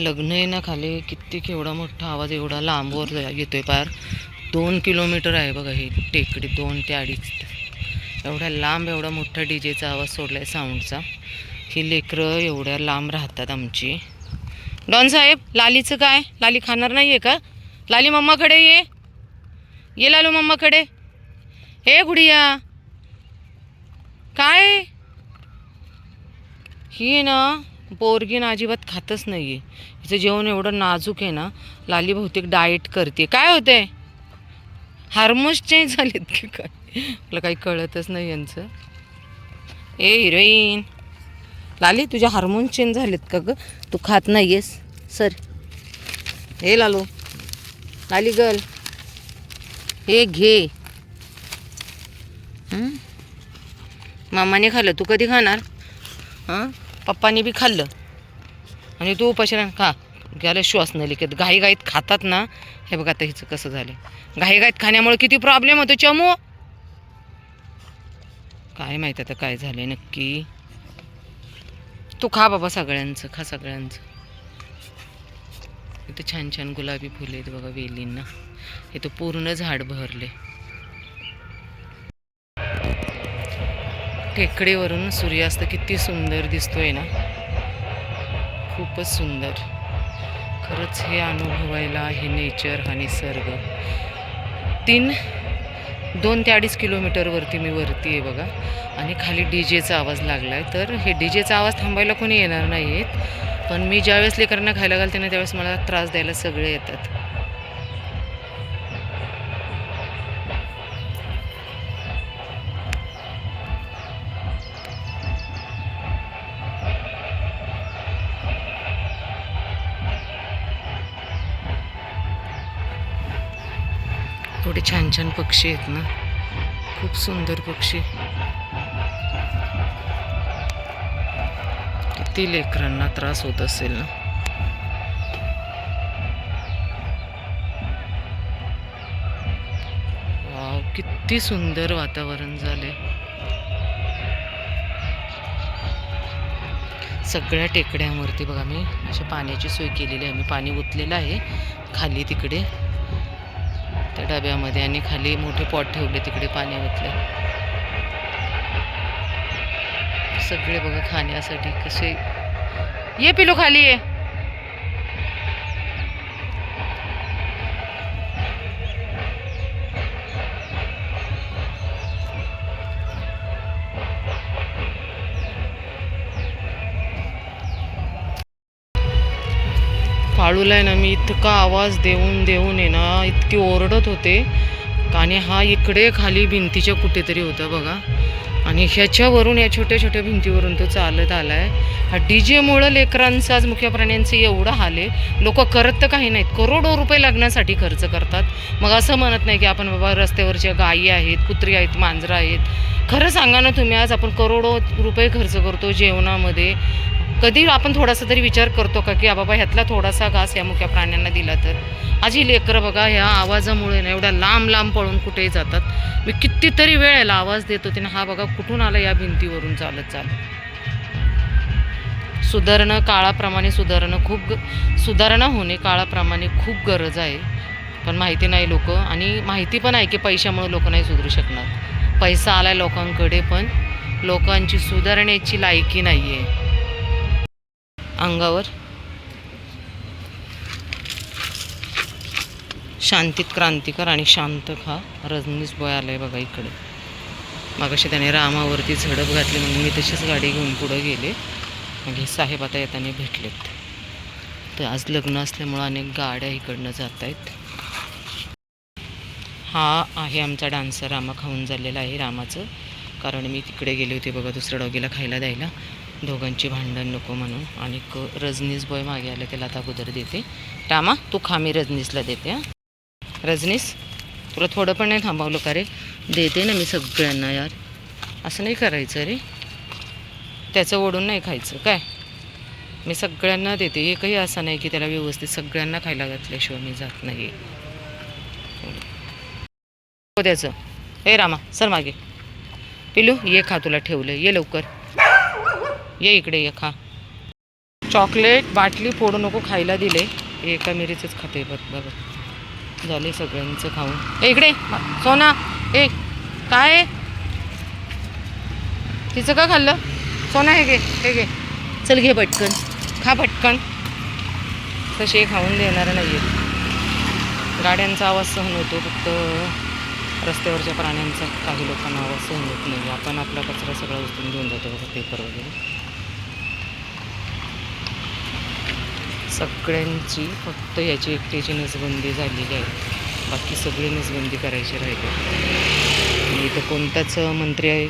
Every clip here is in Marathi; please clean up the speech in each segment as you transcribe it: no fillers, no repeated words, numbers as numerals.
लग्न आहे ना खाली. किती केवढा मोठा आवाज, एवढा लांबवर येतोय. पार 2 किलोमीटर आहे बघा ही टेकडी, 2 ते 2.5 एवढ्या लांब एवढा मोठा डीजेचा आवाज सोडलाय साऊंडचा. ही लेकरं एवढ्या लांब राहतात आमची. डॉन साहेब, लालीचं काय? लाली खाणार नाही आहे का? लाली मम्माकडे ये लालू मम्माकडे. हे गुडिया काय ही ना पोरगीन अजिबात खातच नाही आहे. हिचं जेवण एवढं नाजूक आहे ना. लाली बहुतेक डाएट करते. काय होतंय? हार्मोन्स चेंज झालेत की काय? मला काही कळतच नाही यांचं. ए हिरोईन लाली, तुझ्या हार्मोन्स चेंज झालेत का ग? तू खात नाही आहेस सर. हे लालू, लाली गर्ल, हे घे. मामाने खाल्लं, तू कधी खाणार? हां, पप्पाने बी खाल्लं आणि तू उपाशी खा. गेल्या श्वास नाही लिखत. घाईघाईत खातात ना. हे बघा आता हिचं कसं झालं. घाईघाईत खाण्यामुळे किती प्रॉब्लेम होतो चमू. काय माहीत आता काय झालंय नक्की. तू खा बाबा, सगळ्यांचं खा, सगळ्यांचं. इथं छान छान गुलाबी फुले आहेत बघा वेलींना. इथं पूर्ण झाड भरले. टेकडीवरून सूर्यास्त किती सुंदर दिसतोय ना. खूपच सुंदर खरंच. हे अनुभवायला हे नेचर, हा निसर्ग. 2 ते 2.5 किलोमीटरवरती मी वरती आहे बघा. आणि खाली डीजेचा आवाज लागला आहे. तर हे डीजेचा आवाज थांबायला कोणी येणार नाही आहेत. पण मी ज्यावेळेस लेकरांना खायला घालते ना त्यावेळेस मला त्रास द्यायला सगळे येतात. थोडे छान छान पक्षी आहेत ना. खूप सुंदर पक्षी. किती लेकरांना त्रास होत असेल ना. वाव, किती सुंदर वातावरण झाले. सगळ्या टेकड्यांवरती बघा मी अशा पाण्याची सोय केलेली आहे. मी पाणी ओतलेलं आहे खाली तिकडे त्या डब्यामध्ये, आणि खाली मोठे पॉट ठेवले तिकडे पाणी ओतले. सगळे बघा खाण्यासाठी कसे. ये पिलू खाली ये. काळूला आहे ना मी इतका आवाज देऊन देऊन आहे ना इतकी ओरडत होते. आणि हा इकडे खाली भिंतीच्या कुठेतरी होता बघा. आणि ह्याच्यावरून, या छोट्या छोट्या भिंतीवरून तो चालत आलाय. हा डीजेमुळं लेकरांचं, आज मुख्य प्राण्यांचं एवढं हाल आहे. लोक करत तर काही नाहीत, करोडो रुपये लग्नासाठी खर्च करतात. मग असं म्हणत नाही की आपण बाबा रस्त्यावरच्या गायी आहेत, कुत्री आहेत, मांजरं आहेत. खरं सांगा ना तुम्ही, आज आपण करोडो रुपये खर्च करतो जेवणामध्ये. कधी आपण थोडासा तरी विचार करतो का की बाबा ह्यातला थोडासा घास या मुख्य प्राण्यांना दिला तर. आज ही लेकरं बघा ह्या आवाजामुळे ना एवढ्या लांब लांब पळून कुठेही जातात. मी कितीतरी वेळ याला आवाज देत होते ना. हा बघा कुठून आला, या भिंतीवरून चालत चालत. काळाप्रमाणे सुधारणा होणे काळाप्रमाणे खूप गरज आहे. पण माहिती नाही लोक, आणि माहिती पण आहे की पैशामुळे लोक नाही सुधरू शकणार. पैसा आलाय लोकांकडे, पण लोकांची सुधारण्याची लायकी नाही आहे अंगावर. शांतीत क्रांतिकार आणि शांत खा. रजनीश बॉय आलाय बघा इकडे. मागाशी त्याने रामावरती झडप घातली म्हणून मी तशीच गाडी घेऊन पुढं गेले. आणि साहेब आता येताना भेटलेत. तर आज लग्न असल्यामुळं अनेक गाड्या इकडनं जात आहेत. हा आहे आमचा डान्सर. रामा खाऊन झालेला आहे रामाचं. कारण मी तिकडे गेले होते बघा दुसऱ्या डॉगीला खायला द्यायला. दोघांची भांडण नको म्हणून. आणि रजनीश बॉय मागे आले, त्याला आता अगोदर देते. रामा तू खा, मी रजनीशला देते. हां रजनीश, तुला थोडं पण नाही थांबवलं का रे? देते ना मी सगळ्यांना यार. असं नाही करायचं रे. त्याचं ओढून नाही खायचं काय. मी सगळ्यांना देते. एकही असं नाही की त्याला व्यवस्थित सगळ्यांना खायला घातल्याशिवाय मी जात नाही. हो त्याचं. ए रामा सर मागे. पिलू ये खा, तुला ठेवलं. ये लवकर, ये इकडे ये खा. चॉकलेट बाटली फोडू नको खायला दिले. एका मिरीचंच खाते बघा. झाले सगळ्यांचं खाऊन. इकडे सोना, ए काय आहे? तिचं का खाल्लं? सोना हे घे, हे घे, चल घे पटकन, खा पटकन. तसे खाऊन देणार नाही आहेत. गाड्यांचा आवाज सहन होतो, फक्त रस्त्यावरच्या प्राण्यांचा काही लोकांना आवाज सहन होत नाही. आपण आपला कचरा सगळा उचलून घेऊन जातो बघा, पेपर वगैरे सगळ्यांची. फक्त याची एकट्याची नसबंदी झालेली आहे, बाकी सगळी नसबंदी करायची राहिली. आणि इथं कोणताच मंत्री आहे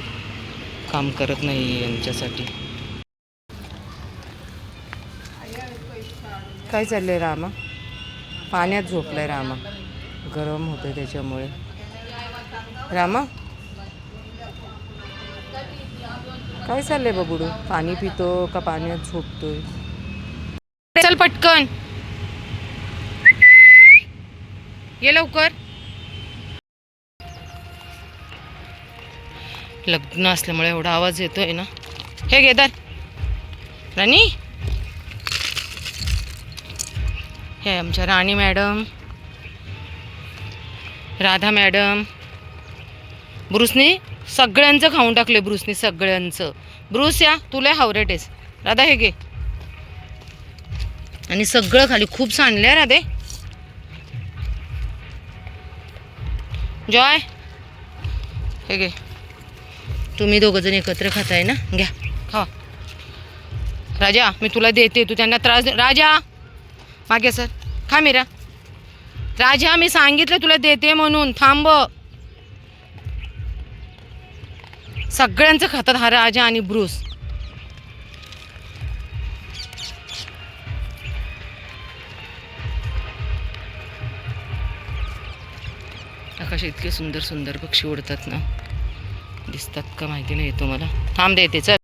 काम करत नाही यांच्यासाठी. काय चाललंय रामा? पाण्यात झोपलाय रामा, गरम होतं त्याच्यामुळे. रामा काय चाललंय बबुडू? पाणी पितो का पाण्यात झोपतोय? चल पटकन ये लवकर. लग्न असल्यामुळे एवढा आवाज येतोय ना. हे घे दर राणी. हे आमच्या राणी मॅडम, राधा मॅडम. ब्रुसनी सगळ्यांचं खाऊन टाकले, ब्रुसनी सगळ्यांचं. ब्रुस या तुला हावरेटेस. राधा हे घे. आणि सगळं खाली खूप सांडले राधे. जॉय हे घे. तुम्ही दोघं जण एकत्र खाताय ना, घ्या खा. राजा मी तुला देते, तू त्यांना त्रास दे. राजा मागे सर, खा मीरा. राजा मी सांगितलं तुला देते म्हणून, थांब. सगळ्यांचं खातात हा राजा आणि ब्रूस. आकाश इतके सुंदर सुंदर पक्षी उडतात ना, दिसतात का माहिती नाही तुम्हाला. थांब देते चल.